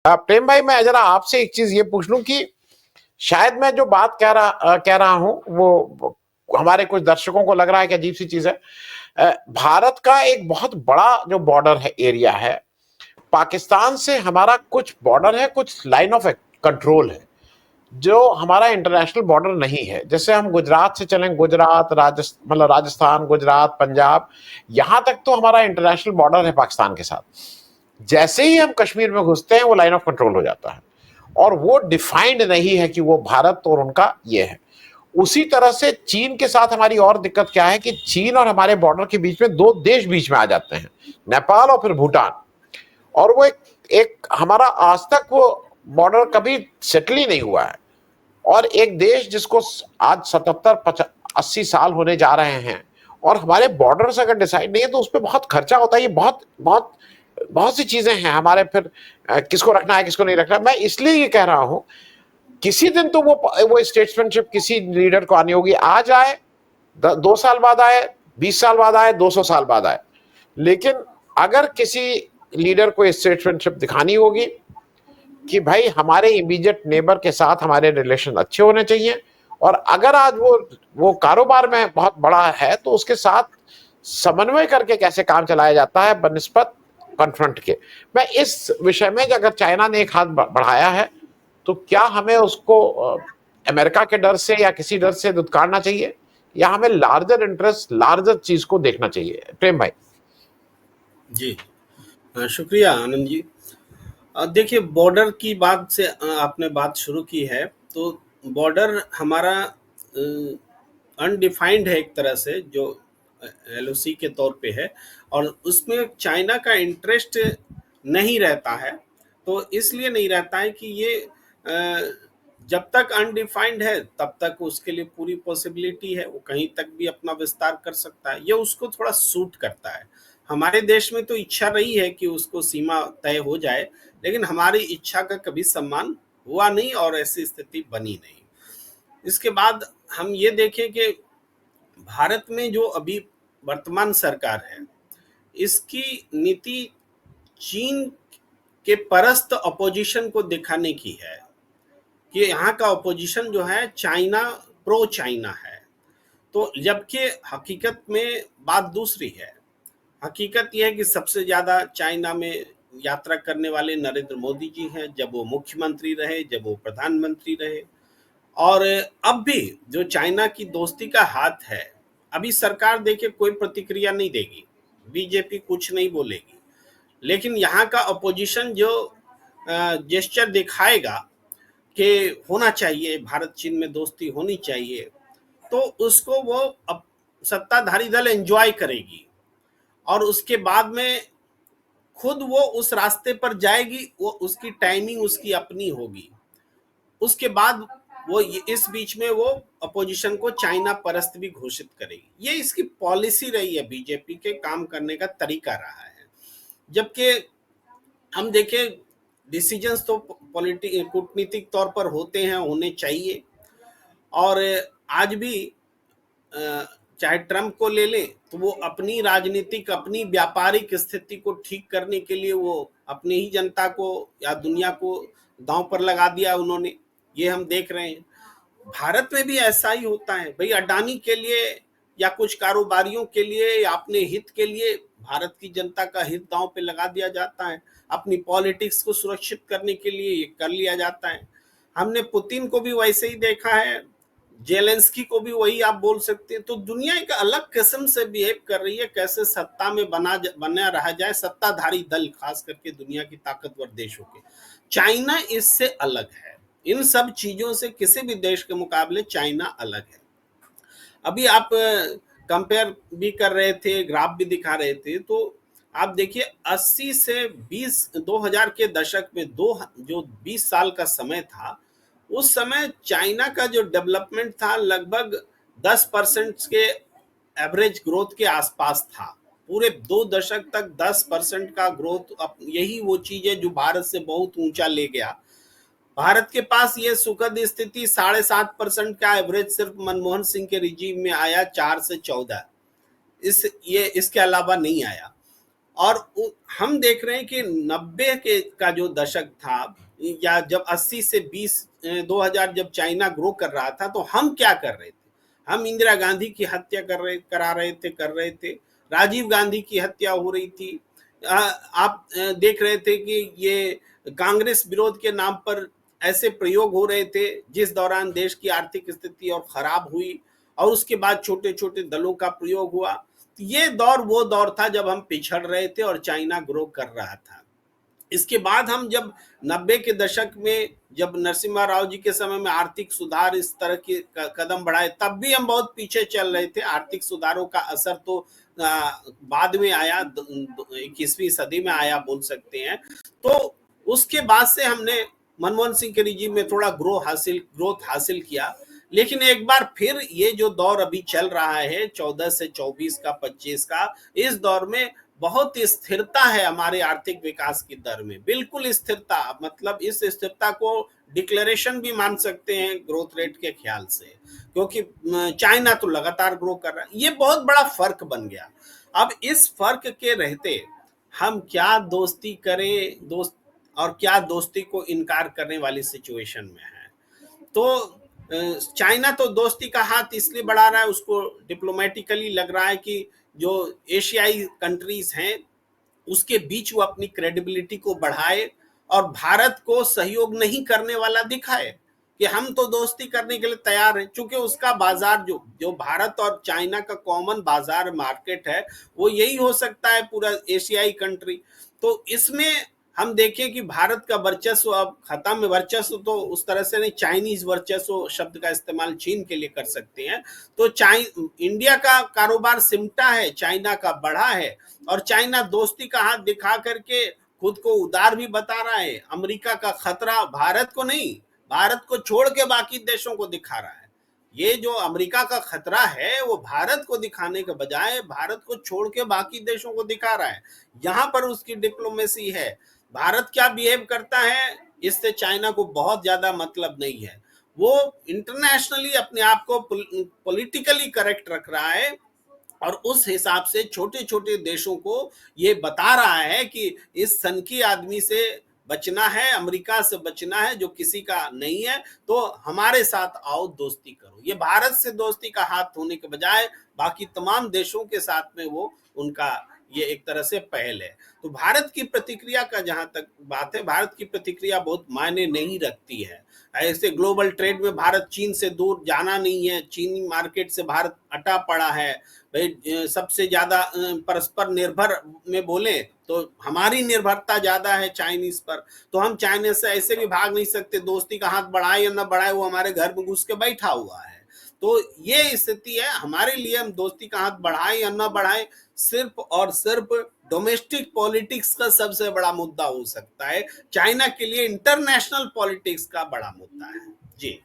प्रेम भाई, मैं जरा आपसे एक चीज ये पूछ लूं कि शायद मैं जो बात कह रहा हूं वो हमारे कुछ दर्शकों को लग रहा है कि अजीब सी चीज है। भारत का एक बहुत बड़ा जो बॉर्डर है, एरिया है, पाकिस्तान से हमारा कुछ बॉर्डर है, कुछ लाइन ऑफ कंट्रोल है जो हमारा इंटरनेशनल बॉर्डर नहीं है। जैसे हम गुजरात से चलें, गुजरात, मतलब राजस्थान, गुजरात, पंजाब, यहां तक तो हमारा इंटरनेशनल बॉर्डर है पाकिस्तान के साथ। जैसे ही हम कश्मीर में घुसते हैं वो लाइन ऑफ कंट्रोल हो जाता है और वो डिफाइंड नहीं है कि वो भारत और उनका ये है। उसी तरह से चीन के साथ हमारी और दिक्कत क्या है कि चीन और हमारे बॉर्डर के बीच में दो देश बीच में आ जाते हैं, नेपाल और फिर भूटान। और वो एक हमारा आज तक वो बॉर्डर कभी सेटल ही नहीं हुआ है। और एक देश जिसको आज 77-80 साल होने जा रहे हैं और हमारे बॉर्डर्स अगर डिसाइड नहीं है तो उस पर बहुत खर्चा होता है। ये बहुत बहुत बहुत सी चीजें हैं हमारे, फिर किसको रखना है किसको नहीं रखना। मैं इसलिए ये कह रहा हूं किसी दिन तो वो स्टेट्समैनशिप किसी लीडर को आनी होगी। आज आए, 2 साल बाद आए, 20 साल बाद आए, 200 साल बाद आए, लेकिन अगर किसी लीडर को स्टेट्समैनशिप दिखानी होगी कि भाई हमारे इमीडिएट नेबर के साथ हमारे रिलेशन अच्छे होने चाहिए, और अगर आज वो कारोबार में बहुत बड़ा है तो उसके साथ समन्वय करके कैसे काम चलाया जाता है बनिस्बत कन्फ्रंट के। मैं इस विषय में, अगर चाइना ने एक हाथ बढ़ाया है तो क्या हमें उसको अमेरिका के डर से या किसी डर से दुत्कारना चाहिए, या हमें लार्जर इंटरेस्ट, लार्जर चीज को देखना चाहिए? प्रेम भाई। जी। शुक्रिया आनंद जी। देखिए, बॉर्डर की बात से आपने बात शुरू की है, तो बॉर्डर हमारा अनडिफाइंड है एक तरह से, जो एलओसी के तौर पे है, और उसमें चाइना का इंटरेस्ट नहीं रहता है। तो इसलिए नहीं रहता है कि ये जब तक अनडिफाइंड है तब तक उसके लिए पूरी पॉसिबिलिटी है, वो कहीं तक भी अपना विस्तार कर सकता है, ये उसको थोड़ा सूट करता है। हमारे देश में तो इच्छा रही है कि उसको सीमा तय हो जाए, लेकिन हमारी इच्छा का कभी सम्मान हुआ नहीं और ऐसी स्थिति बनी नहीं। इसके बाद हम ये देखें कि भारत में जो अभी वर्तमान सरकार है, इसकी नीति चीन के परस्त अपोजिशन को दिखाने की है कि यहाँ का अपोजिशन जो है चाइना, प्रो चाइना है। तो जबकि हकीकत में बात दूसरी है। हकीकत यह है कि सबसे ज़्यादा चाइना में यात्रा करने वाले नरेंद्र मोदी जी हैं, जब वो मुख्यमंत्री रहे, जब वो प्रधानमंत्री रहे। और अब भी जो चाइना की दोस्ती का हाथ है, अभी सरकार देखिए कोई प्रतिक्रिया नहीं देगी, बीजेपी कुछ नहीं बोलेगी, लेकिन यहाँ का अपोजिशन जो जेस्चर दिखाएगा कि होना चाहिए, भारत चीन में दोस्ती होनी चाहिए, तो उसको वो अब सत्ताधारी दल एंजॉय करेगी और उसके बाद में खुद वो उस रास्ते पर जाएगी। वो उसकी टाइमिंग उसकी अपनी होगी। उसके बाद वो इस बीच में वो अपोजिशन को चाइना परस्त भी घोषित करेगी। ये इसकी पॉलिसी रही है, बीजेपी के काम करने का तरीका रहा है। जबकि हम देखें, डिसीजंस तो कूटनीतिक तौर पर होते हैं, होने चाहिए। और आज भी चाहे ट्रंप को ले लें तो वो अपनी राजनीतिक, अपनी व्यापारिक स्थिति को ठीक करने के लिए वो अपनी ही जनता को या दुनिया को दांव पर लगा दिया उन्होंने, ये हम देख रहे हैं। भारत में भी ऐसा ही होता है भाई, अडानी के लिए या कुछ कारोबारियों के लिए या अपने हित के लिए भारत की जनता का हित दांव पे लगा दिया जाता है। अपनी पॉलिटिक्स को सुरक्षित करने के लिए ये कर लिया जाता है। हमने पुतिन को भी वैसे ही देखा है, जेलेंस्की को भी वही आप बोल सकते हैं। तो दुनिया एक अलग किस्म से बिहेव कर रही है, कैसे सत्ता में बना रहा जाए सत्ताधारी दल, खास करके दुनिया की ताकतवर देशों के। चाइना इससे अलग है, इन सब चीजों से किसी भी देश के मुकाबले चाइना अलग है। अभी आप कंपेयर भी कर रहे थे, ग्राफ भी दिखा रहे थे, तो आप देखिए 80 से 2000 के दशक में जो 20 साल का समय था, उस समय चाइना का जो डेवलपमेंट था लगभग 10% के एवरेज ग्रोथ के आसपास था। पूरे 2 दशक तक 10% का ग्रोथ, यही वो चीज है जो भारत से बहुत ऊंचा ले गया। भारत के पास ये सुखद स्थिति 7.5% का एवरेज सिर्फ मनमोहन सिंह के रिजीम में आया, 4 से 14, इसके अलावा नहीं आया। और हम देख रहे हैं कि 90 के का जो दशक था, या जब 80 से 2000 जब चाइना ग्रो कर रहा था, तो हम क्या कर रहे थे? हम इंदिरा गांधी की हत्या कर रहे थे। राजीव गांधी की हत्या हो रही थी। आप देख रहे थे कि ये कांग्रेस विरोध के नाम पर ऐसे प्रयोग हो रहे थे जिस दौरान देश की आर्थिक स्थिति और खराब हुई, और उसके बाद छोटे छोटे दलों का प्रयोग हुआ। तो ये दौर वो दौर था जब हम पिछड़ रहे थे और चाइना ग्रो कर रहा था। इसके बाद हम जब 90 के दशक में जब नरसिम्हा राव जी के समय में आर्थिक सुधार इस तरह के कदम बढ़ाए, तब भी हम बहुत पीछे चल रहे थे। आर्थिक सुधारों का असर तो बाद में आया, 21वीं सदी में आया बोल सकते हैं। तो उसके बाद से हमने मनमोहन सिंह के रिजीम में थोड़ा ग्रोथ हासिल किया। लेकिन एक बार फिर ये जो दौर अभी चल रहा है 14 से 24 का, 25 का, इस दौर में बहुत स्थिरता है हमारे आर्थिक विकास की दर में, बिल्कुल स्थिरता। मतलब इस स्थिरता को डिक्लेरेशन भी मान सकते हैं ग्रोथ रेट के ख्याल से, क्योंकि चाइना तो लगातार ग्रो कर रहा है। ये बहुत बड़ा फर्क बन गया। अब इस फर्क के रहते हम क्या दोस्ती करें, दोस्त, और क्या दोस्ती को इनकार करने वाली सिचुएशन में है। तो चाइना तो दोस्ती का हाथ इसलिए बढ़ा रहा है, उसको डिप्लोमेटिकली लग रहा है कि जो एशियाई कंट्रीज हैं उसके बीच वो अपनी क्रेडिबिलिटी को बढ़ाए और भारत को सहयोग नहीं करने वाला दिखाए कि हम तो दोस्ती करने के लिए तैयार हैं। चूंकि उसका बाजार जो जो भारत और चाइना का कॉमन बाजार मार्केट है, वो यही हो सकता है पूरा एशियाई कंट्री। तो इसमें हम देखें कि भारत का वर्चस्व अब खत्म है। वर्चस्व तो उस तरह से नहीं, चाइनीज वर्चस्व शब्द का इस्तेमाल चीन के लिए कर सकते हैं। तो इंडिया का कारोबार सिमटा है, चाइना का बढ़ा है, और चाइना दोस्ती का हाथ दिखा करके खुद को उदार भी बता रहा है। अमेरिका का खतरा भारत को नहीं, भारत को छोड़ के बाकी देशों को दिखा रहा है। ये जो अमेरिका का खतरा है वो भारत को दिखाने के बजाय भारत को छोड़ के बाकी देशों को दिखा रहा है। यहाँ पर उसकी डिप्लोमेसी है। भारत क्या बिहेव करता है इससे चाइना को बहुत ज्यादा मतलब नहीं है। वो इंटरनेशनली अपने आप को पॉलिटिकली करेक्ट रख रहा है, और उस हिसाब से छोटे छोटे देशों को ये बता रहा है कि इस सनकी आदमी से बचना है, अमेरिका से बचना है जो किसी का नहीं है, तो हमारे साथ आओ, दोस्ती करो। ये भारत से दोस्ती का हाथ होने के बजाय बाकी तमाम देशों के साथ में वो उनका ये एक तरह से पहल है। तो भारत की प्रतिक्रिया का जहां तक बात है, भारत की प्रतिक्रिया बहुत मायने नहीं रखती है। ऐसे ग्लोबल ट्रेड में भारत चीन से दूर जाना नहीं है, चीनी मार्केट से भारत अटा पड़ा है। भाई सबसे ज्यादा परस्पर निर्भर में बोले तो हमारी निर्भरता ज्यादा है चाइनीज पर, तो हम चाइना से ऐसे भी भाग नहीं सकते। दोस्ती का हाथ बढ़ाए या ना बढ़ाए, वो हमारे घर में घुस के बैठा हुआ है। तो ये स्थिति है हमारे लिए। हम दोस्ती का हाथ बढ़ाएं या ना बढ़ाएं, सिर्फ और सिर्फ डोमेस्टिक पॉलिटिक्स का सबसे बड़ा मुद्दा हो सकता है। चाइना के लिए इंटरनेशनल पॉलिटिक्स का बड़ा मुद्दा है। जी।